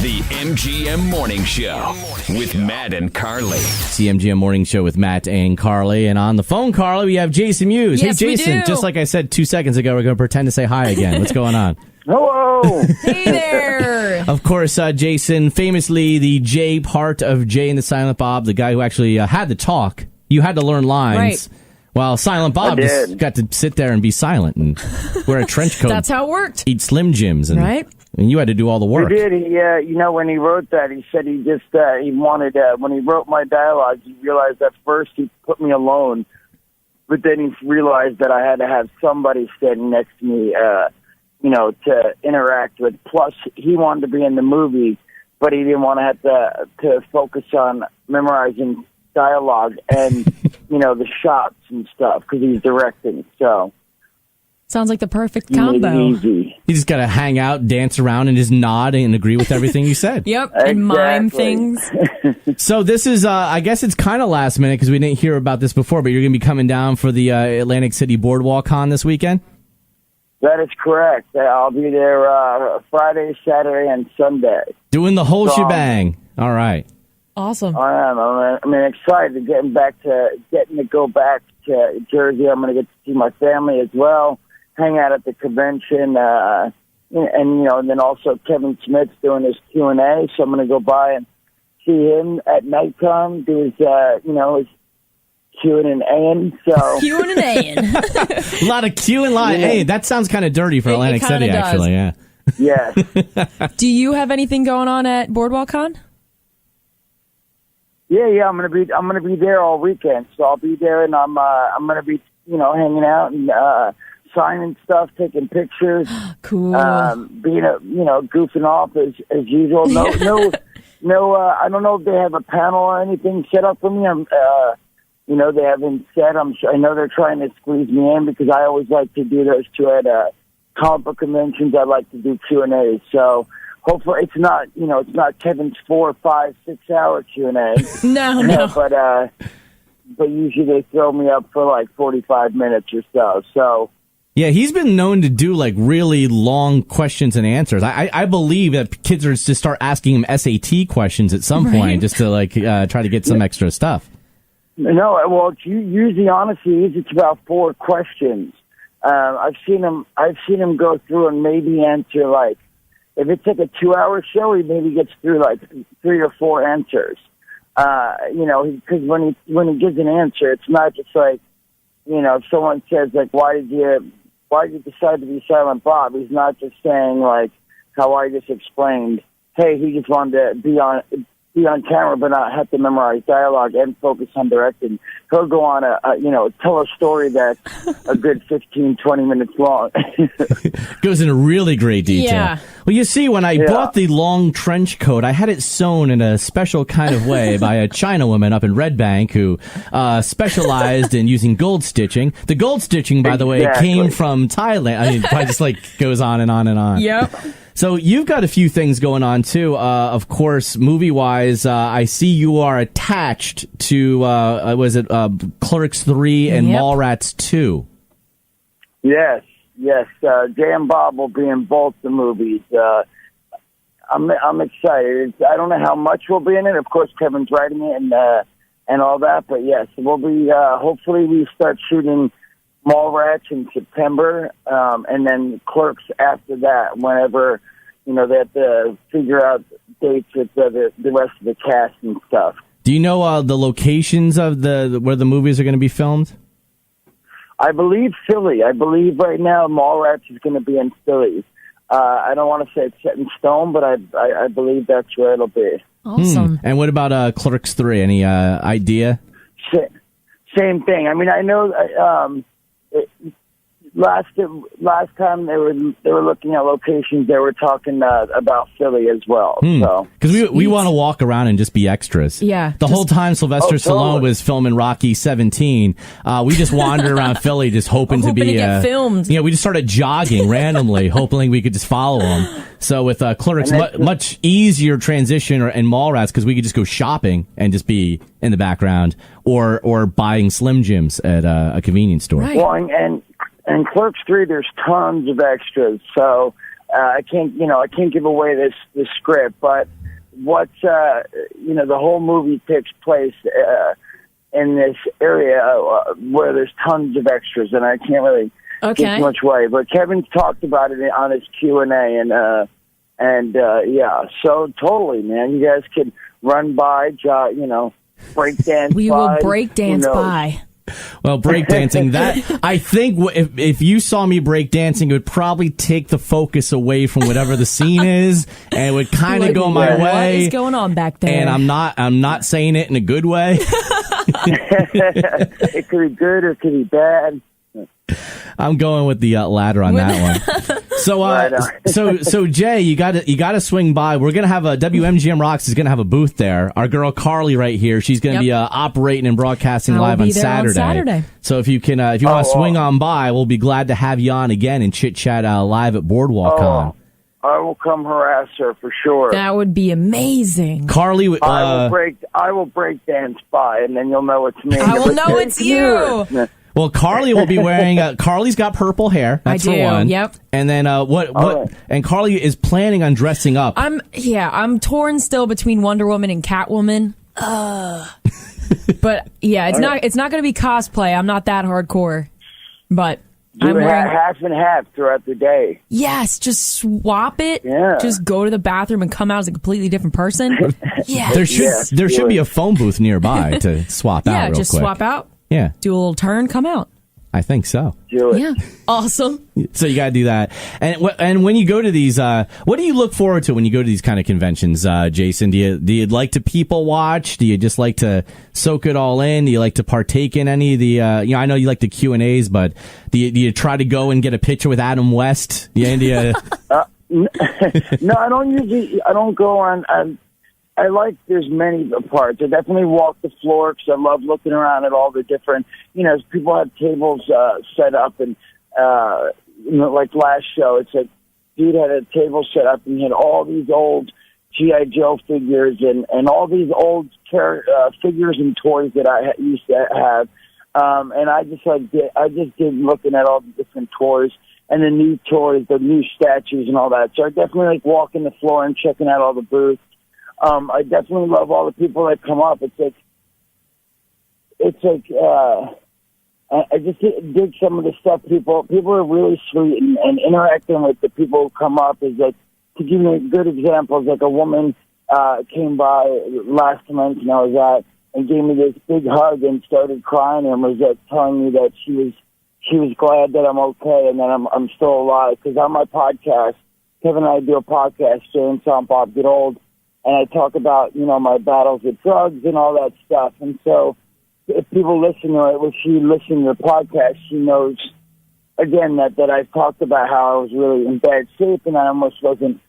The MGM Morning Show with Matt and Carly. It's the MGM Morning Show with Matt and Carly. And on the phone, Carly, we have Jason Mewes. Yes, hey, Jason, we do. Just like I said 2 seconds ago, we're going to pretend to say hi again. What's going on? Hello. Hey there. Of course, Jason, famously the J part of Jay and the Silent Bob, the guy who actually had to talk. You had to learn lines. Right. While Silent Bob just got to sit there and be silent and wear a trench coat. That's how it worked. Eat Slim Jims. And, Right. And you had to do all the work. He did. When he wrote that, he said he wanted, when he wrote my dialogue, he realized at first he put me alone, but then he realized that I had to have somebody standing next to me, to interact with. Plus, he wanted to be in the movie, but he didn't want to have to focus on memorizing dialogue and, the shots and stuff because he's directing, so. Sounds like the perfect He made combo. it easy. You just got to hang out, dance around, and just nod and agree with everything you said. Yep, and mime Exactly. things. So this is, I guess it's kind of last minute because we didn't hear about this before, but you're going to be coming down for the Atlantic City BoardwalkCon this weekend? That is correct. I'll be there Friday, Saturday, and Sunday. Doing the whole shebang. All right. Awesome. I am. I'm excited getting to go back to Jersey. I'm going to get to see my family as well, hang out at the convention, and then also Kevin Smith's doing his Q&A, so I'm going to go by and see him at nighttime, do his Q and A. So Q and an A. A lot of Q and a lot of A. That sounds kind of dirty for It Atlantic kinda City, does. actually. Yeah. yes, Do you have anything going on at BoardwalkCon? yeah. I'm gonna be there all weekend, so I'll be there, and I'm gonna be hanging out and signing stuff, taking pictures. Cool. Being goofing off as usual. No. I don't know if they have a panel or anything set up for me. They haven't said. I know they're trying to squeeze me in because I always like to do those two at comic book conventions. I like to do Q&A. So hopefully it's not Kevin's 4, 5, 6 hour Q&A. No. But usually they throw me up for like 45 minutes or so. So. Yeah, he's been known to do like really long questions and answers. I believe that kids are to start asking him SAT questions at some point just to try to get some extra stuff. No, well, usually, honestly, it's about 4 questions. I've seen him go through and maybe answer if it's like a 2-hour show, he maybe gets through like 3 or 4 answers. Because when he gives an answer, it's not just like, if someone says like, why did you decide to be Silent Bob? He's not just saying like how I just explained. Hey, he just wanted to be on camera, but not have to memorize dialogue and focus on directing. He'll go on tell a story that's a good 15, 20 minutes long. Goes into really great detail. Yeah. Well, you see, when I bought the long trench coat, I had it sewn in a special kind of way by a China woman up in Red Bank who specialized in using gold stitching. The gold stitching, by the way, came from Thailand. I mean, it just goes on and on and on. Yep. So you've got a few things going on, too. Of course, movie-wise, I see you are attached to, Clerks III and Mallrats 2. Yes. Jay and Bob will be in both the movies. I'm excited. I don't know how much will be in it. Of course, Kevin's writing it and all that. But yes, we'll be. Hopefully, we start shooting Mallrats in September, and then Clerks after that. Whenever they have to figure out dates with the rest of the cast and stuff. Do you know the locations of where the movies are going to be filmed? I believe Philly. I believe right now Mallrats is going to be in Philly. I don't want to say it's set in stone, but I believe that's where it'll be. Awesome. And what about Clerks 3? Any idea? Same thing. I mean, I know last time they were looking at locations, they were talking about Philly as well. So because we want to walk around and just be extras. Yeah. The whole time Sylvester Stallone was filming Rocky 17, we just wandered around Philly just hoping to get filmed. We just started jogging randomly, hoping we could just follow him. So with Clerks, much easier transition in Mallrats because we could just go shopping and just be in the background or buying Slim Jims at a convenience store. Right. Well, and Clerks 3, there's tons of extras. So I can't give away this script, but what's the whole movie takes place in this area where there's tons of extras, and I can't really give too much away. But Kevin's talked about it on his Q&A, and so totally, man, you guys can run by, break dance. We will break dance by. Well, breakdancing, that I think if you saw me breakdancing, it would probably take the focus away from whatever the scene is, and it would kind of go my way. What is going on back there? And I'm not saying it in a good way. It could be good or it could be bad. I'm going with the latter on that one. So Jay, you got to swing by. We're gonna have WMGM Rocks is gonna have a booth there. Our girl Carly right here. She's gonna be operating and broadcasting live on Saturday. So if you want to swing on by, we'll be glad to have you on again and chit chat live at BoardwalkCon. I will come harass her for sure. That would be amazing. Carly, I will break dance by, and then you'll know it's me. I will know it's you. Well, Carly will be wearing. Carly's got purple hair. That's I do. For one. Yep. And then what? Right. And Carly is planning on dressing up. I'm torn still between Wonder Woman and Catwoman. But yeah, it's not going to be cosplay. I'm not that hardcore. But I'm wearing half and half throughout the day. Yes, just swap it. Yeah. Just go to the bathroom and come out as a completely different person. Yeah. There should be a phone booth nearby to swap out. Yeah, real just quick. swap out. Yeah. Do a little turn, come out. I think so. Do it. Yeah. Awesome. So you got to do that. And when you go to these, what do you look forward to when you go to these kind of conventions, Jason? Do you like to people watch? Do you just like to soak it all in? Do you like to partake in any of the, I know you like the Q&As, but do you try to go and get a picture with Adam West? No, I don't go on. I like there's many parts. I definitely walk the floor because I love looking around at all the different, people have tables set up and, like last show, it's like dude had a table set up and he had all these old G.I. Joe figures and all these old figures and toys that I used to have. And I just did looking at all the different toys and the new toys, the new statues and all that. So I definitely like walking the floor and checking out all the booths. I definitely love all the people that come up. I just dig some of the stuff. People are really sweet and interacting with the people who come up is like, to give you good examples, like a woman came by last convention I was at and gave me this big hug and started crying and was telling me that she was glad that I'm okay and that I'm still alive. Because on my podcast, Kevin and I do a podcast, Jay and Silent Bob Get Old, and I talk about, my battles with drugs and all that stuff. And so if people listen to it, when she listens to the podcast, she knows, again, that I've talked about how I was really in bad shape and I almost wasn't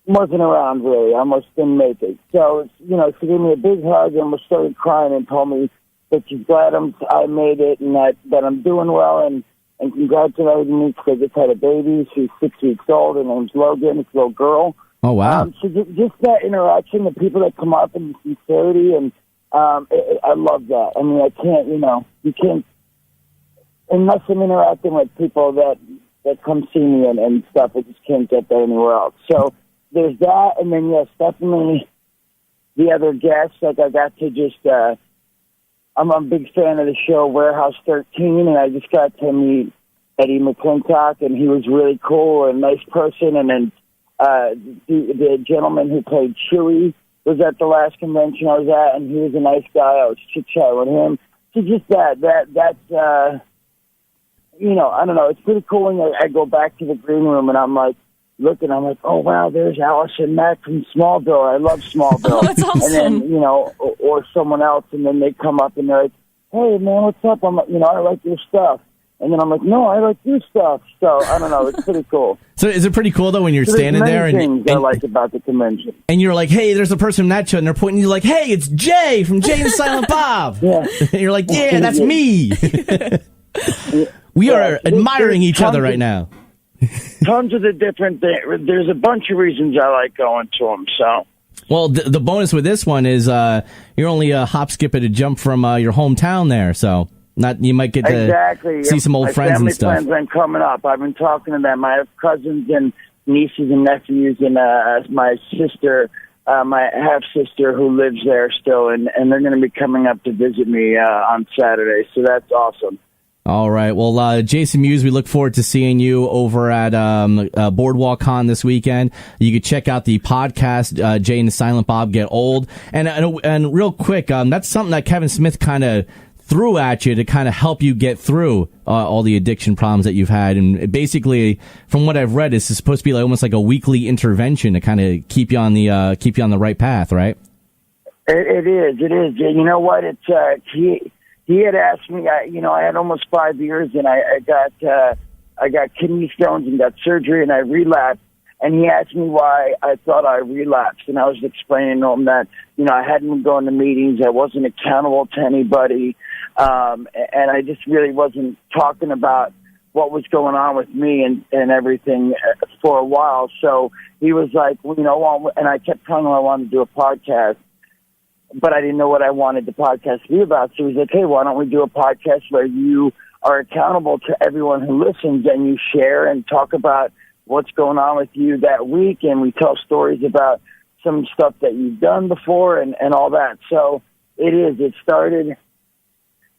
around really. I almost didn't make it. So, she gave me a big hug and started crying and told me that she's glad I made it and that I'm doing well and congratulated me because I just had a baby. She's 6 weeks old. Her name's Logan. It's a little girl. Oh, wow. So just that interaction, the people that come up and the sincerity, and I love that. I mean, I can't, you can't, unless I'm interacting with people that come see me and stuff, I just can't get that anywhere else. So there's that, and then, yes, definitely the other guests, like I got to just, I'm a big fan of the show Warehouse 13, and I just got to meet Eddie McClintock, and he was really cool and a nice person, and then the gentleman who played Chewie was at the last convention I was at, and he was a nice guy. I was chit-chatting with him. So just that's, I don't know. It's pretty cool when I go back to the green room and I'm like, looking, I'm like, oh, wow, there's Allison Mack from Smallville. I love Smallville. Oh, that's awesome. And then, or someone else, and then they come up and they're like, hey, man, what's up? I'm like, I like your stuff. And then I'm like, no, I like your stuff. So, I don't know. It's pretty cool. So is it pretty cool, though, when you're standing there? There's many things I like about the convention. And you're like, hey, there's a person from that show. And they're pointing you like, hey, it's Jay from Jay and Silent Bob. Yeah. And you're like, yeah, that's me. We are admiring each other right now. Tons of the different things. There's a bunch of reasons I like going to them, so. Well, the bonus with this one is you're only a hop, skip, and a jump from your hometown there, so you might get to see some old friends and stuff. My family plans on coming up. I've been talking to them. I have cousins in nieces and nephews and my sister, my half-sister who lives there still, and they're going to be coming up to visit me on Saturday, so that's awesome. All right. Well, Jason Mewes, we look forward to seeing you over at BoardwalkCon this weekend. You can check out the podcast, Jay and the Silent Bob Get Old. And real quick, that's something that Kevin Smith kind of threw at you to kind of help you get through all the addiction problems that you've had. And basically, from what I've read, this is supposed to be almost like a weekly intervention to kind of keep you on the right path, right? It is. You know what? It's he had asked me. I had almost 5 years, and I got kidney stones and got surgery, and I relapsed. And he asked me why I thought I relapsed, and I was explaining to him that I hadn't been going to meetings, I wasn't accountable to anybody, and I just really wasn't talking about what was going on with me and everything for a while. So he was like, and I kept telling him I wanted to do a podcast, but I didn't know what I wanted the podcast to be about. So he's like, hey, why don't we do a podcast where you are accountable to everyone who listens and you share and talk about what's going on with you that week, and we tell stories about some stuff that you've done before and all that. So it started,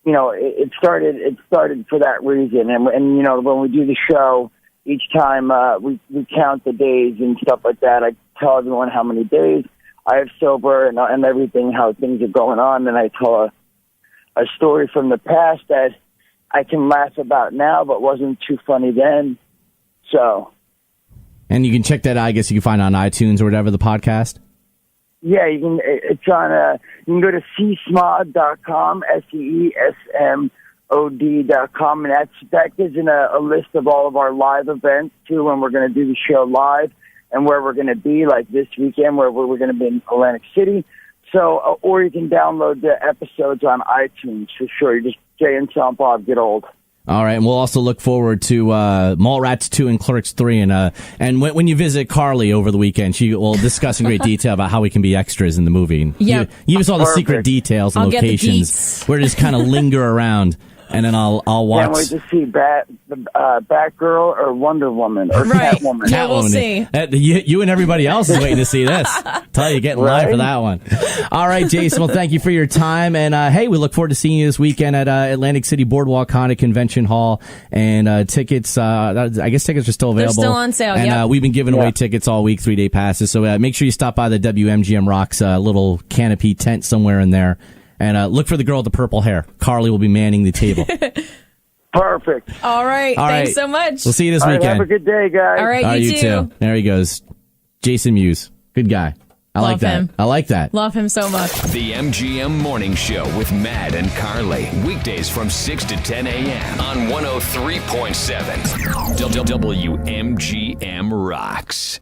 it started for that reason. And when we do the show, each time we count the days and stuff like that. I tell everyone how many days I have sober and everything, how things are going on. And I tell a story from the past that I can laugh about now, but wasn't too funny then. So. And you can check that out, I guess you can find it on iTunes or whatever, the podcast? Yeah, you can. It's on, you can go to csmod.com, SEESMOD.com, and that gives you a list of all of our live events, too, when we're going to do the show live and where we're going to be, like this weekend, where we're going to be in Atlantic City. So, or you can download the episodes on iTunes, for sure. You just Jay and Silent Bob Get Old. All right, and we'll also look forward to Mallrats 2 and Clerks 3, and when you visit Carly over the weekend, she will discuss in great detail about how we can be extras in the movie. And yep. Give us all the secret details and locations. We're just kind of linger around, and then I'll watch. Can't wait to see Batgirl or Wonder Woman or right. Catwoman. Yeah, we'll see. You and everybody else is waiting to see this. Tell you, getting live for that one. All right, Jason. Well, thank you for your time, and hey, we look forward to seeing you this weekend at Atlantic City BoardwalkCon at Convention Hall. And tickets, I guess tickets are still available. They're still on sale. And we've been giving away tickets all week, 3-day passes. So make sure you stop by the WMGM Rocks little canopy tent somewhere in there. And look for the girl with the purple hair. Carly will be manning the table. Perfect. All right. Thanks so much. We'll see you this weekend. Have a good day, guys. All right, you too. There he goes. Jason Mewes. Good guy. I like that. Him. I like that. Love him so much. The MGM Morning Show with Matt and Carly. Weekdays from 6 to 10 a.m. on 103.7. WMGM Rocks.